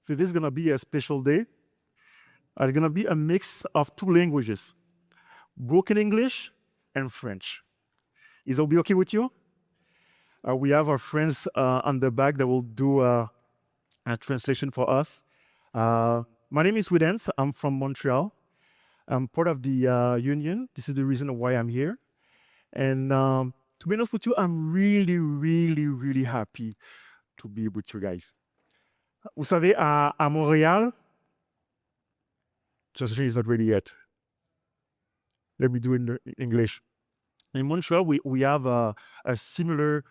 So this is going to be a special day. It's going to be a mix of two languages, broken English and French. Is that be okay with you? We have our friends on the back that will do a translation for us. My name is Widens. I'm from Montreal. I'm part of the union. This is the reason why I'm here. And to be honest with you, I'm really, really, really happy to be with you guys. Vous savez, à Montréal, translation is not ready yet. Let me do it in English. In Montreal, we have a similar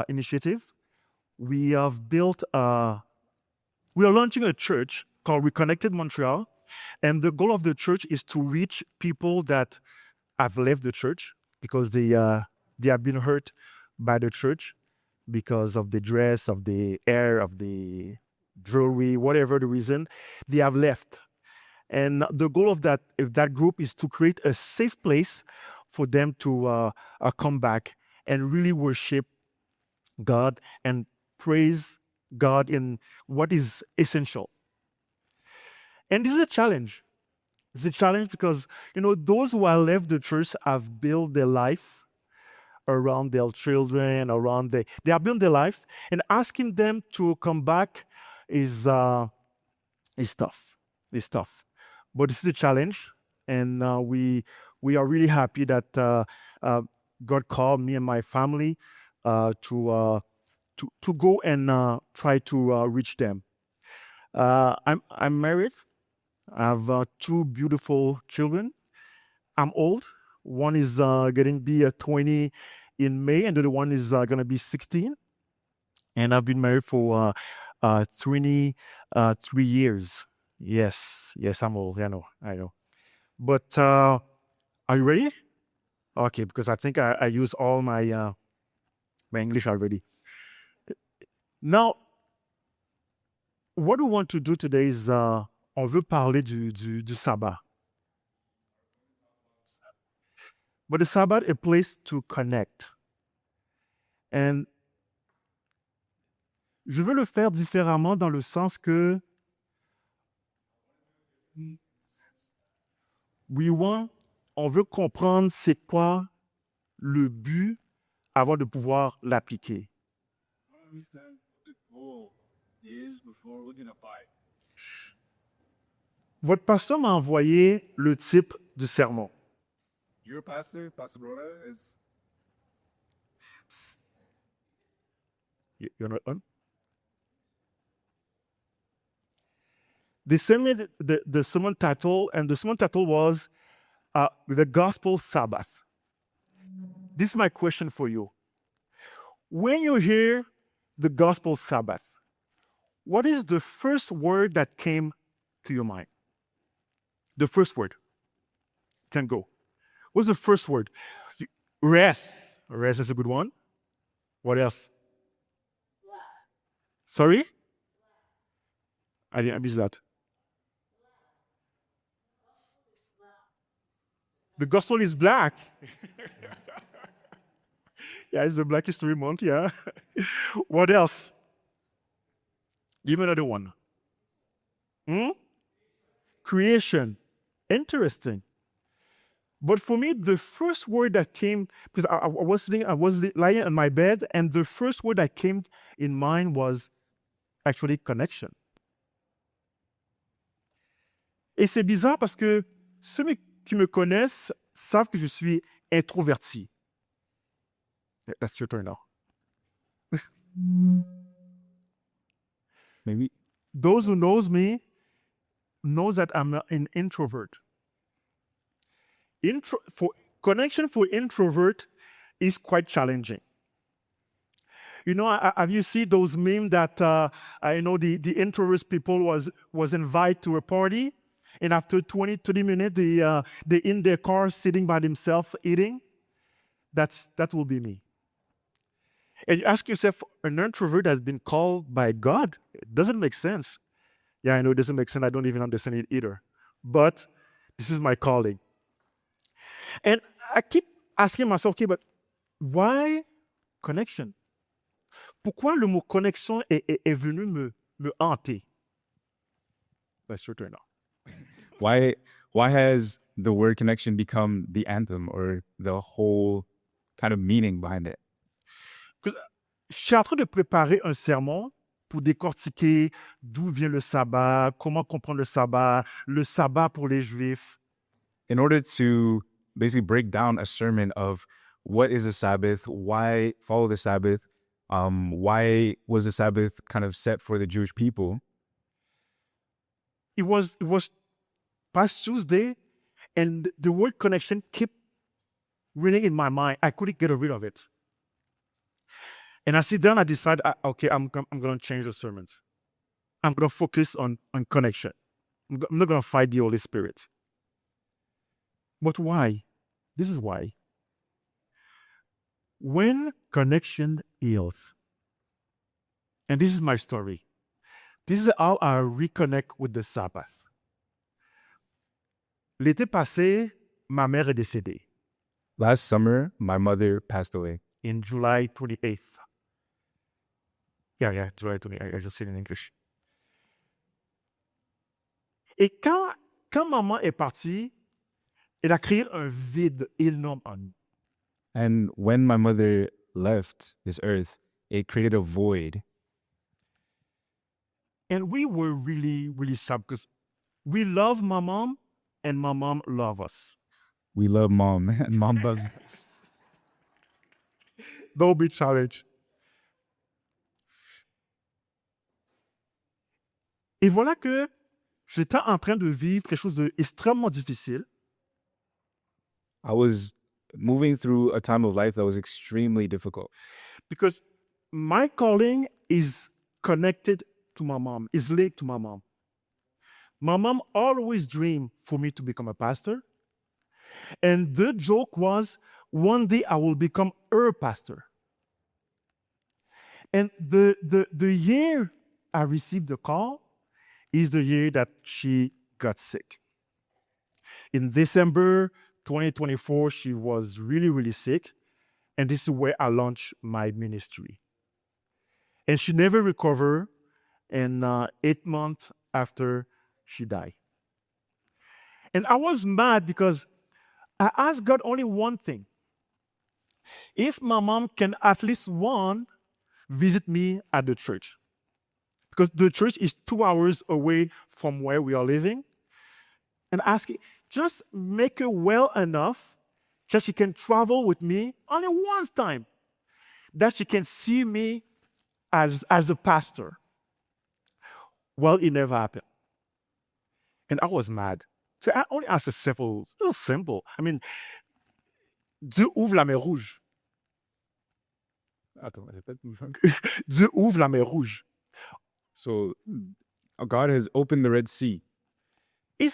initiative. We have built, we are launching a church called Reconnected Montreal. And the goal of the church is to reach people that have left the church because they have been hurt by the church because of the dress, of the hair, of the jewelry, whatever the reason, they have left. And the goal of that group is to create a safe place for them to come back and really worship God and praise God in what is essential. And this is a challenge. It's a challenge because, those who have left the church have built their life around their children, they have built their life, and asking them to come back is tough. It's tough. But this is a challenge, and we are really happy that God called me and my family to go and try to reach them. I'm married. I have two beautiful children. I'm old. One is getting to be 20 in May, and the other one is going to be 16. And I've been married for 23 years. Yes, I'm old. I know. But are you ready? Okay, because I think I use all my English already. Now, what we want to do today is on veut parler du sabbat. But the Sabbath is a place to connect. And je veux le faire différemment dans le sens que on veut comprendre c'est quoi le but avant de pouvoir l'appliquer. Votre pasteur m'a envoyé le type du sermon. Your pastor, Pastor Broda, is You're not on? They sent me the sermon title, and the sermon title was The Gospel Sabbath. This is my question for you. When you hear the Gospel Sabbath, what is the first word that came to your mind? The first word. Can go. What's the first word? Rest. Rest is a good one. What else? Sorry? I missed that. The gospel is black. Yeah, it's the Black History Month, yeah. What else? Give me another one. Creation. Interesting. But for me, the first word that came, because I was lying on my bed, and the first word that came in mind was actually connection. Et c'est bizarre parce que ceux qui me connaissent savent que je suis introverti. That's your turn now. Maybe those who knows me knows that I'm an introvert. Connection for introvert is quite challenging. Have you seen those memes that the introvert people was invited to a party, and after 30 minutes they in their car sitting by themselves eating? That will be me. And you ask yourself, an introvert has been called by God? It doesn't make sense. Yeah, I know it doesn't make sense. I don't even understand it either. But this is my calling. And I keep asking myself, okay, but why connection? Pourquoi le mot connexion est venu me hanter? That's your turn now. Why has the word connection become the anthem or the whole kind of meaning behind it? Je suis en train de préparer un sermon pour décortiquer d'où vient le sabbat, comment comprendre le sabbat pour les Juifs. In order to basically break down a sermon of what is the Sabbath, why follow the Sabbath, why was the Sabbath kind of set for the Jewish people? It was past Tuesday, and the word connection kept ringing in my mind. I couldn't get rid of it. And I sit down, I decide, okay, I'm going to change the sermons. I'm going to focus on connection. I'm not going to fight the Holy Spirit. But why? This is why. When connection heals, and this is my story, this is how I reconnect with the Sabbath. L'été passé, ma mère est décédée. Last summer, my mother passed away. In July 28th. Yeah, July 28th. I just said it in English. Et quand maman est partie, elle a créé un vide énorme en nous. And when my mother left this earth, it created a void. And we were really, really sad because we love my mom and my mom loves us. We love mom and mom loves us. Don't be challenged. Et voilà que j'étais en train de vivre quelque chose d'extrêmement difficile. I was moving through a time of life that was extremely difficult because my calling is connected to my mom, is linked to my mom. My mom always dreamed for me to become a pastor. And the joke was, one day I will become her pastor. And the year I received the call is the year that she got sick. In December 2024, she was really, really sick. And this is where I launched my ministry. And she never recovered. And 8 months after, she died. And I was mad because I asked God only one thing. If my mom can at least visit me at the church. Because the church is 2 hours away from where we are living. And asking, just make her well enough that she can travel with me only once time. That she can see me as a pastor. Well, it never happened. And I was mad. So I only asked it was simple. I mean, Dieu ouvre la mer rouge. Attends, répète. Dieu ouvre la mer rouge. So God has opened the Red Sea. Il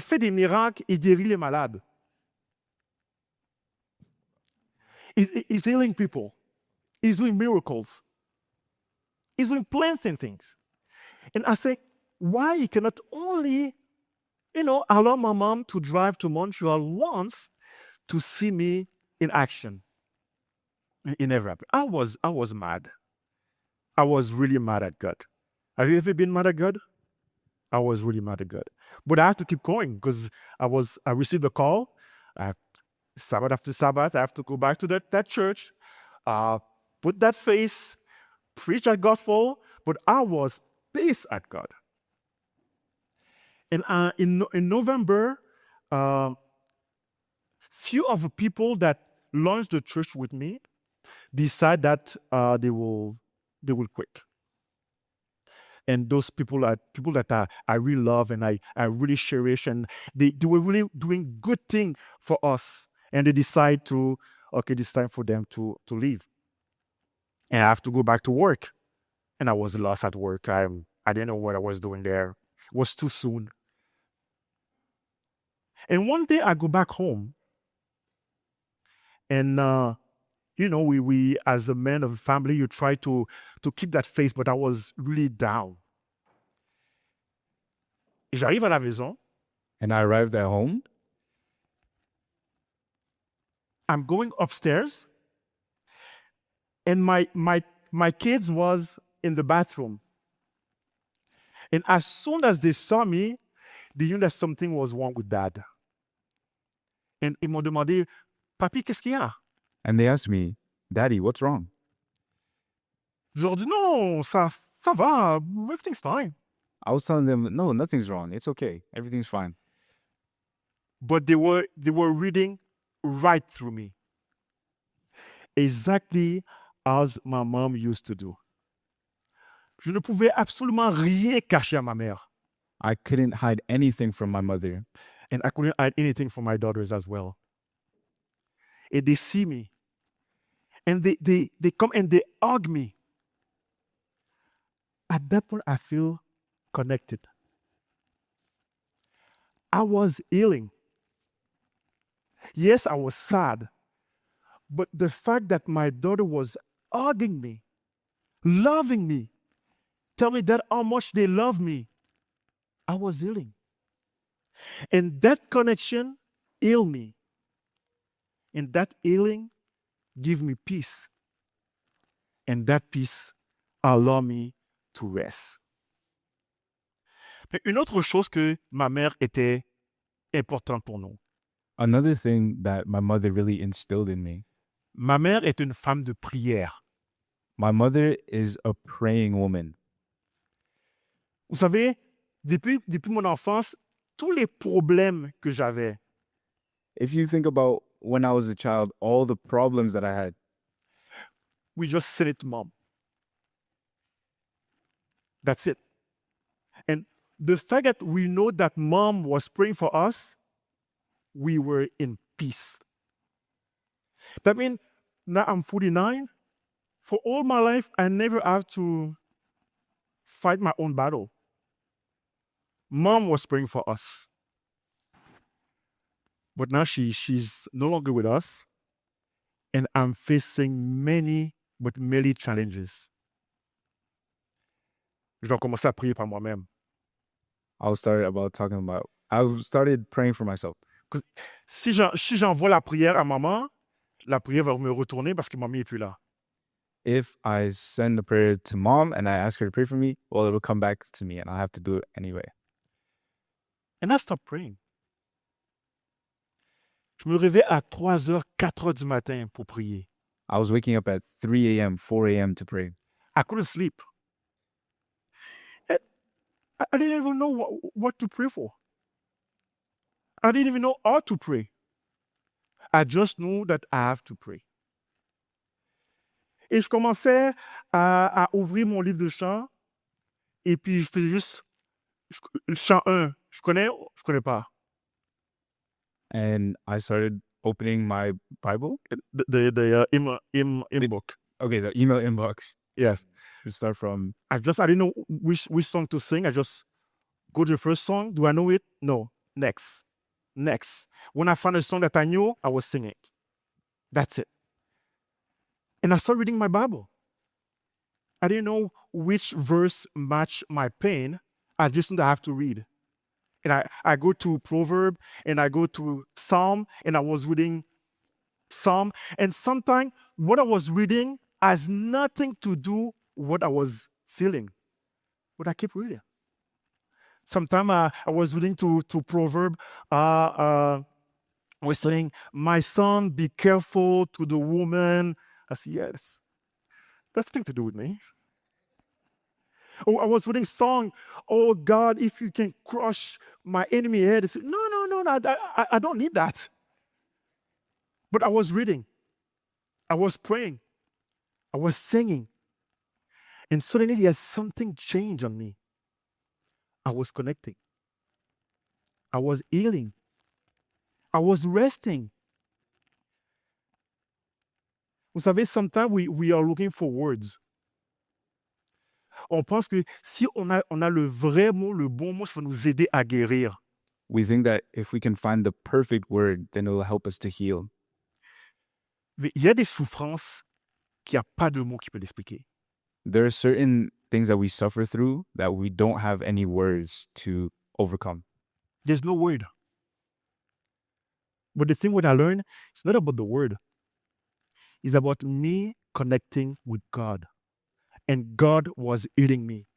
fait des miracles, il guérit les malades. He's healing people. He's doing miracles. He's doing plenty of things. And I say, why he cannot only, allow my mom to drive to Montreal once to see me in action? It never happened. I was mad. I was really mad at God. Have you ever been mad at God? I was really mad at God. But I have to keep going because I received a call. Sabbath after Sabbath, I have to go back to that church, put that face, preach that gospel, but I was pissed at God. And in November, few of the people that launched the church with me decide that they will quit. And those people are people that I really love and I really cherish, and they were really doing good thing for us. And they decide it's time for them to leave. And I have to go back to work. And I was lost at work. I didn't know what I was doing there. It was too soon. And one day I go back home. And we as a man of the family, you try to keep that face, but I was really down. Et j'arrive à la maison. And I arrived at home. I'm going upstairs. And my kids was in the bathroom. And as soon as they saw me, they knew that something was wrong with Dad. And ils m'ont demandé, Papi, qu'est-ce qu'il y a? And they asked me, Daddy, what's wrong? Je leur dis, non, ça va, everything's fine. I was telling them, no, nothing's wrong. It's okay. Everything's fine. But they were reading right through me. Exactly as my mom used to do. Je ne pouvais absolument rien cacher à ma mère. I couldn't hide anything from my mother. And I couldn't hide anything from my daughters as well. And they see me. And they come and they hug me. At that point, I feel connected. I was healing. Yes, I was sad. But the fact that my daughter was hugging me, loving me, tell me that how much they love me, I was healing. And that connection healed me. And that healing gave me peace. And that peace allowed me to rest. Mais une autre chose que ma mère était importante pour nous. Another thing that my mother really instilled in me, Ma mère est une femme de prière. my mother is a praying woman. Vous savez, depuis mon enfance, tous les problèmes que j'avais, If you think about when I was a child, all the problems that I had, we just sent it to mom. That's it. And the fact that we know that mom was praying for us, we were in peace. That means now I'm 49. For all my life, I never have to fight my own battle. Mom was praying for us. But now she's no longer with us. And I'm facing many challenges. Je dois commencer à prier par moi-même. I started praying for myself. Si j'envoie la prière à maman, la prière va me retourner parce que mamie n'est plus là. If I send a prayer to mom and I ask her to pray for me, well, it'll come back to me and I'll have to do it anyway. And I stopped praying. Je me réveille à 3h, 4h du matin pour prier. I was waking up at 3 a.m., 4 a.m. to pray. I couldn't sleep. And I didn't even know what to pray for. I didn't even know how to pray. I just knew that I have to pray. Et je commençais à ouvrir mon livre de chant. Et puis, je faisais juste le chant 1. Je connais pas. And I started opening my Bible. The hymn book. Okay, the email inbox. Yes. We start from, I didn't know which song to sing. I just go to the first song. Do I know it? No. Next. When I found a song that I knew, I was singing it. That's it. And I started reading my Bible. I didn't know which verse matched my pain. I just knew that I have to read. And I go to Proverb and I go to Psalm and I was reading Psalm. And sometimes what I was reading has nothing to do with what I was feeling. But I keep reading. Sometimes I was reading to Proverb. I was saying, my son, be careful to the woman. I said, yes, that's nothing to do with me. Oh, I was reading song, oh God, if you can crush my enemy head. I said, no, I don't need that. But I was reading. I was praying. I was singing. And suddenly there's something changed on me. I was connecting. I was healing. I was resting. Vous savez, sometimes we are looking for words. On pense que si on a le vrai mot, le bon mot, ça va nous aider à guérir. we think that if we can find the perfect word, then it will help us to heal. Mais il y a des souffrances qu'il n'y a pas de mot qui peut l'expliquer. There are certain things that we suffer through that we don't have any words to overcome. There's no word. But the thing what I learned, it's not about the word. It's about me connecting with God. And God was healing me.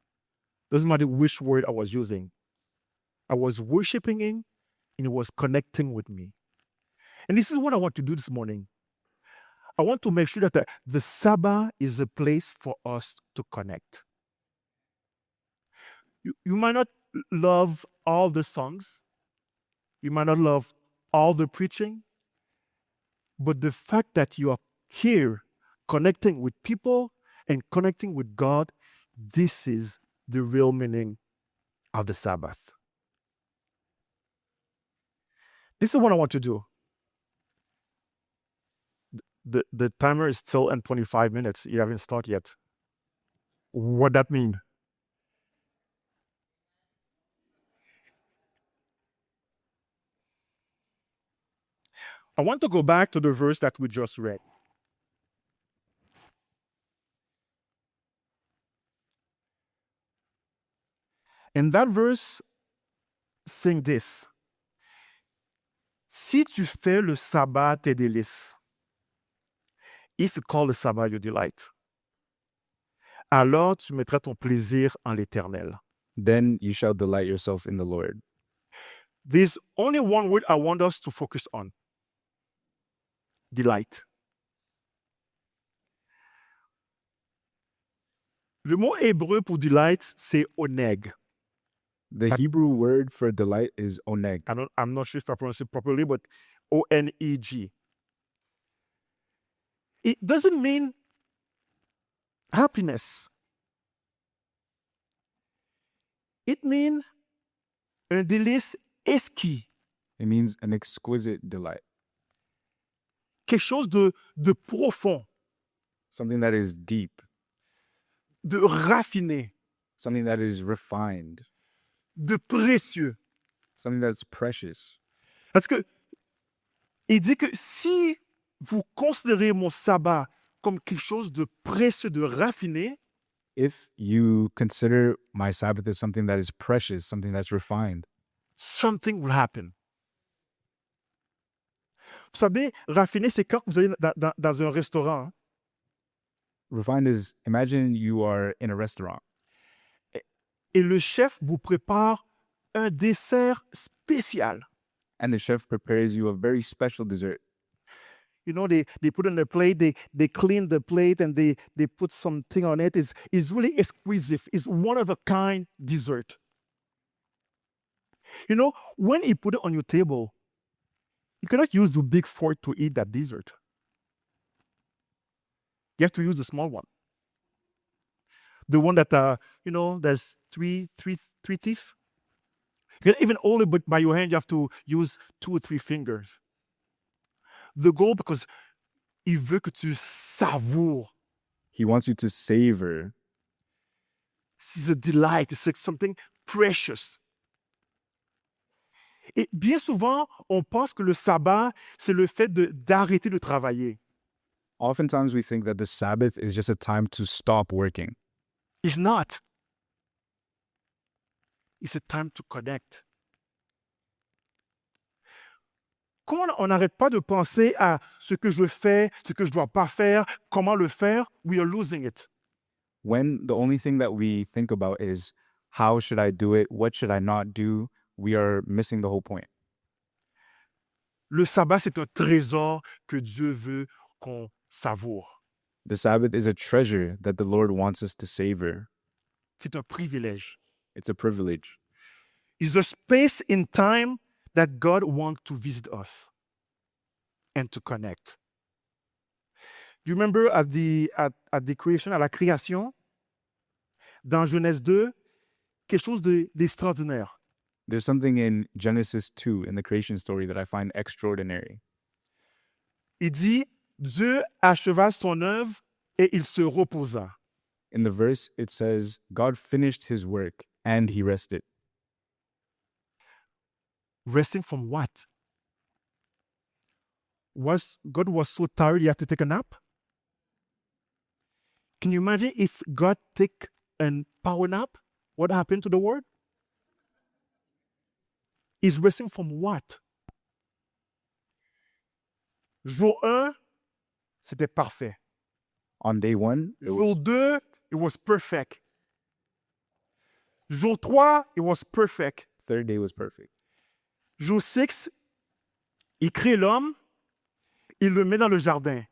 Doesn't matter which word I was using. I was worshiping Him and He was connecting with me. And this is what I want to do this morning. I want to make sure that the Sabbath is a place for us to connect. You might not love all the songs, you might not love all the preaching, but the fact that you are here connecting with people and connecting with God, this is the real meaning of the Sabbath. This is what I want to do. The timer is still in 25 minutes. You haven't started yet. What that mean? I want to go back to the verse that we just read. And that verse sing this. Si tu fais le sabbat tes délices, if you call le sabbat your delight, alors tu mettras ton plaisir en l'Éternel. Then you shall delight yourself in the Lord. There's only one word I want us to focus on. Delight. Le mot hébreu pour delight, c'est oneg. The Hebrew word for delight is oneg. I'm not sure if I pronounce it properly, but O-N-E-G. It doesn't mean happiness. It means un délice exquis. It means an exquisite delight, Quelque chose de profond, something that is deep, de raffiné, something that is refined, de précieux. something that's precious. Parce que il dit que si vous considérez mon sabbat comme quelque chose de précieux, de raffiné, If you consider my Sabbath as something that is precious, something that's refined, something will happen. Vous savez, raffiné, c'est quand vous allez dans un restaurant hein, refined is, imagine you are in a restaurant et le chef vous prépare un dessert spécial. and the chef prepares you a very special dessert. You know, they put on the plate, they clean the plate and they put something on it. It's really exquisite. It's one of a kind dessert. You know, when you put it on your table, you cannot use the big fork to eat that dessert. You have to use the small one. The one that, there's three teeth. You can even hold it by your hand, you have to use 2 or 3 fingers. The goal, because il veut que tu savoures. He wants you to savor. It's a delight. It's like something precious. Et bien souvent, on pense que le sabbat, c'est le fait d'arrêter de travailler. Oftentimes we think that the Sabbath is just a time to stop working. It's not. It's a time to connect. Quand on n'arrête pas de penser à ce que je fais, ce que je ne dois pas faire, comment le faire, we are losing it. When the only thing that we think about is how should I do it? What should I not do? We are missing the whole point. Le sabbat, c'est un trésor que Dieu veut qu'on savoure. The Sabbath is a treasure that the Lord wants us to savor. C'est un privilège. It's a privilege. It's a space in time that God wants to visit us and to connect. Do you remember at the creation, à la création, dans Genèse 2, quelque chose d'extraordinaire. There's something in Genesis 2, in the creation story, that I find extraordinary. Il dit, Dieu acheva son œuvre et il se reposa. In the verse, it says, God finished his work and he rested. Resting from what? God was so tired he had to take a nap? Can you imagine if God take a power nap? What happened to the world? He's resting from what? Jour 1, c'était parfait. On day 1, Jour 2, it was perfect. Jour 3, it was perfect. Third day was perfect. Jour 6, il crée l'homme, il le met dans le jardin.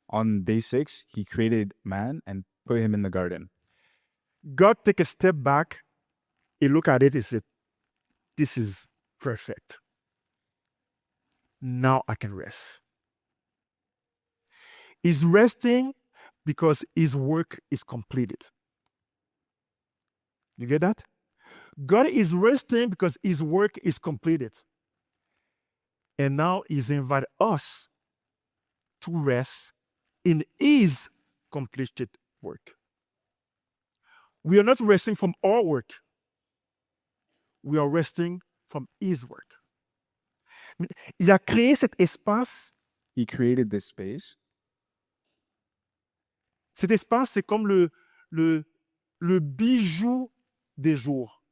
On day 6, he created man and put him in the garden. God take a step back, he look at it, he said, this is perfect. Now I can rest. He's resting because his work is completed. You get that? God is resting because his work is completed. And now he's invited us to rest in his completed work. We are not resting from our work. We are resting from his work. Il a créé cet espace. He created this space. Cet espace, c'est comme le bijou des jours.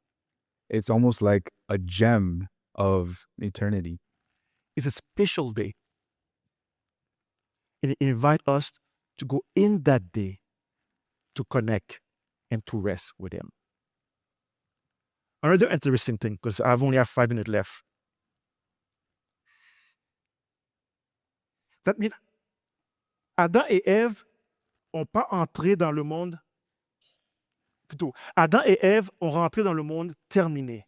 It's almost like a gem of eternity. It's a special day. And he invites us to go in that day to connect and to rest with him. Another interesting thing, because I've only have 5 minutes left. That means Adam et Ève n'ont pas entré dans le monde. Plutôt, Adam et Ève ont rentré dans le monde terminé.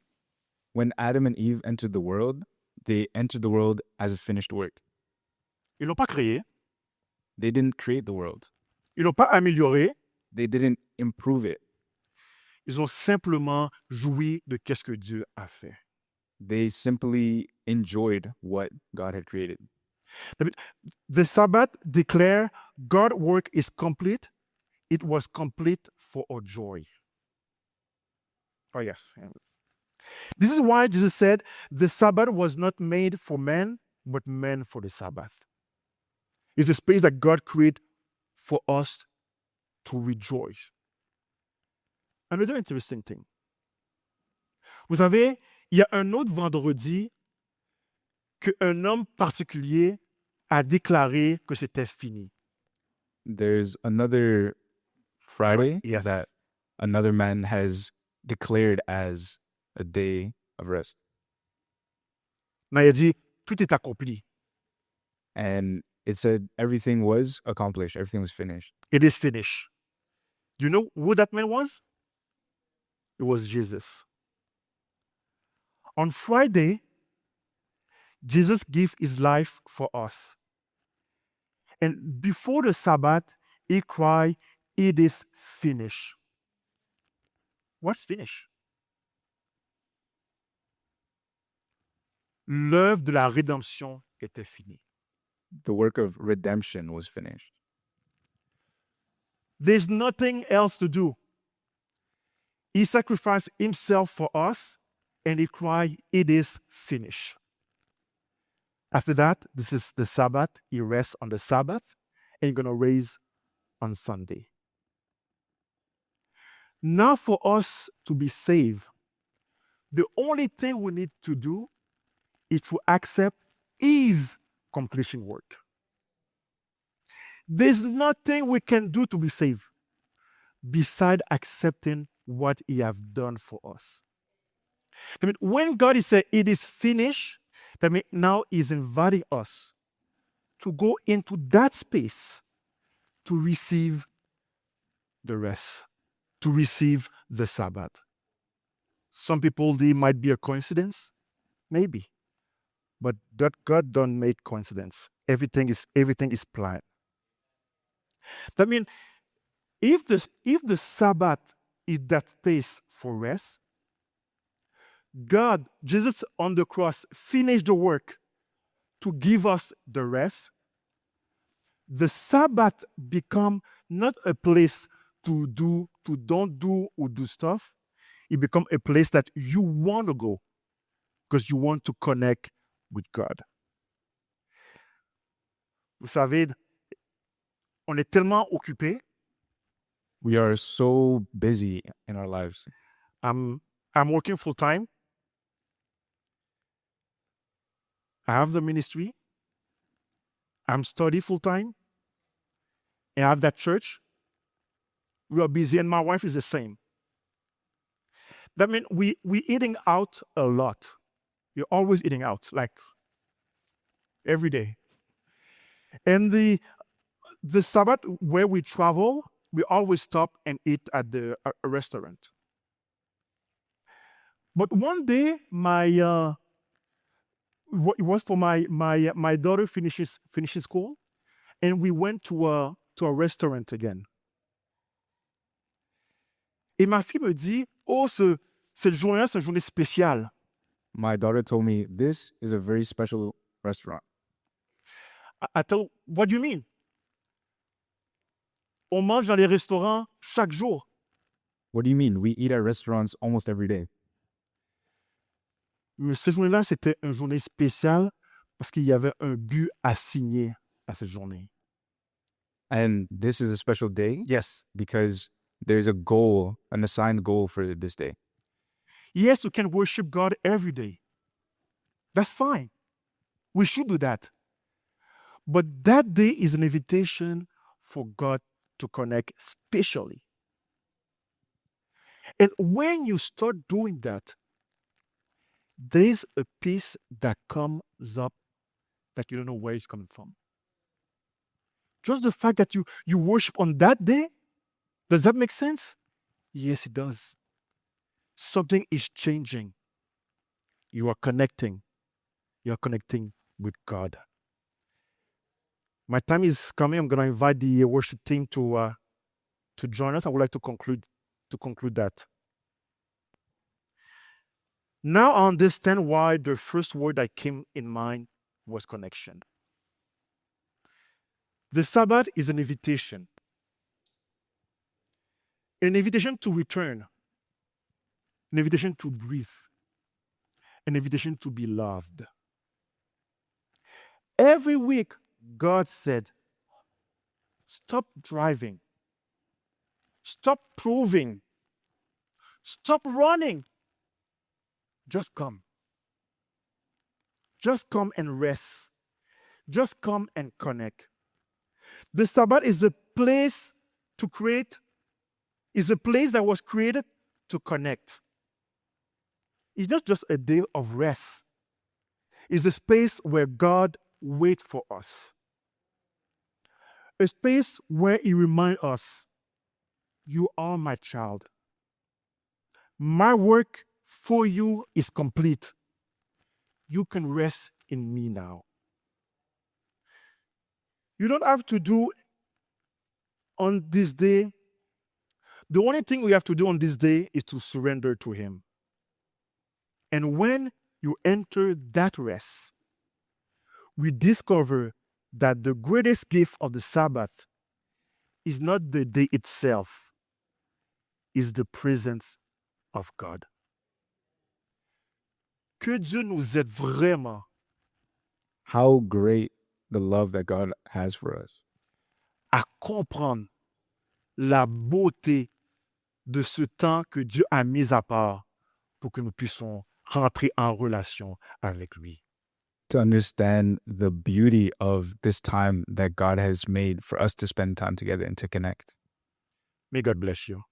When Adam and Eve entered the world, they entered the world as a finished work. Ils ne l'ont pas créé. They didn't create the world. Ils ne l'ont pas amélioré. They didn't improve it. Ils ont simplement joui de qu'est-ce que Dieu a fait. They simply enjoyed what God had created. The Sabbath declare God's work is complete. It was complete for our joy. Oh, yes. This is why Jesus said the Sabbath was not made for man, but man for the Sabbath. It's a space that God created for us to rejoice. Another interesting thing. Vous savez, il y a un autre vendredi qu'un homme particulier a déclaré que c'était fini. There's another Friday Yes. that another man has declared as a day of rest. Mais il a dit, tout est accompli. And it said everything was accomplished, everything was finished. It is finished. Do you know who that man was? It was Jesus. On Friday, Jesus gave his life for us. And before the Sabbath, he cried, it is finished. What's finished? L'œuvre de la rédemption était finie. The work of redemption was finished. There's nothing else to do. He sacrificed himself for us, and he cried, it is finished. After that, this is the Sabbath. He rests on the Sabbath, and he's going to raise on Sunday. Now, for us to be saved, the only thing we need to do is to accept his completion work. There's nothing we can do to be saved beside accepting what he has done for us. I mean, when God is saying it is finished, that means now he's inviting us to go into that space to receive the rest, to receive the Sabbath. Some people, they might be a coincidence, maybe, but that God don't make coincidence. Everything is planned. That means if the Sabbath is that space for rest, God, Jesus on the cross, finished the work to give us the rest. The Sabbath become not a place to don't do or do stuff. It become a place that you want to go because you want to connect with God. Vous savez, on est tellement occupé. We are so busy in our lives. I'm working full time. I have the ministry. I'm studying full time. And I have that church. We are busy, and my wife is the same. That means we eating out a lot. You're always eating out, like every day. And the Sabbath where we travel, we always stop and eat at a restaurant. But one day, it was for my daughter finishes school, and we went to a restaurant again. Et ma fille me dit, oh, cette journée-là, c'est une journée spéciale. My daughter told me this is a very special restaurant. I tell, what do you mean? On mange dans les restaurants chaque jour. What do you mean? We eat at restaurants almost every day. Mais cette journée-là, c'était une journée spéciale parce qu'il y avait un but assigné à cette journée. And this is a special day Yes. because there's a goal, an assigned goal for this day. Yes, you can worship God every day. That's fine. We should do that. But that day is an invitation for God to connect spatially. And when you start doing that, there's a peace that comes up that you don't know where it's coming from. Just the fact that you worship on that day, does that make sense? Yes, it does. Something is changing. You are connecting. You are connecting with God. My time is coming. I'm going to invite the worship team to join us. I would like to conclude that. Now I understand why the first word that came in mind was connection. The Sabbath is an invitation to return, an invitation to breathe, an invitation to be loved. Every week, God said, stop driving, stop proving, stop running. Just come. Just come and rest. Just come and connect. The Sabbath is a place to create, is a place that was created to connect. It's not just a day of rest. It's a space where God waits for us. A space where He reminds us, you are my child. My work for you is complete. You can rest in me now. You don't have to do on this day. The only thing we have to do on this day is to surrender to Him. And when you enter that rest, we discover that the greatest gift of the Sabbath is not the day itself, is the presence of God. Que Dieu nous aide vraiment How great the love that God has for us. à comprendre la beauté de ce temps que Dieu a mis à part pour que nous puissions rentrer en relation avec lui. To understand the beauty of this time that God has made for us to spend time together and to connect. May God bless you.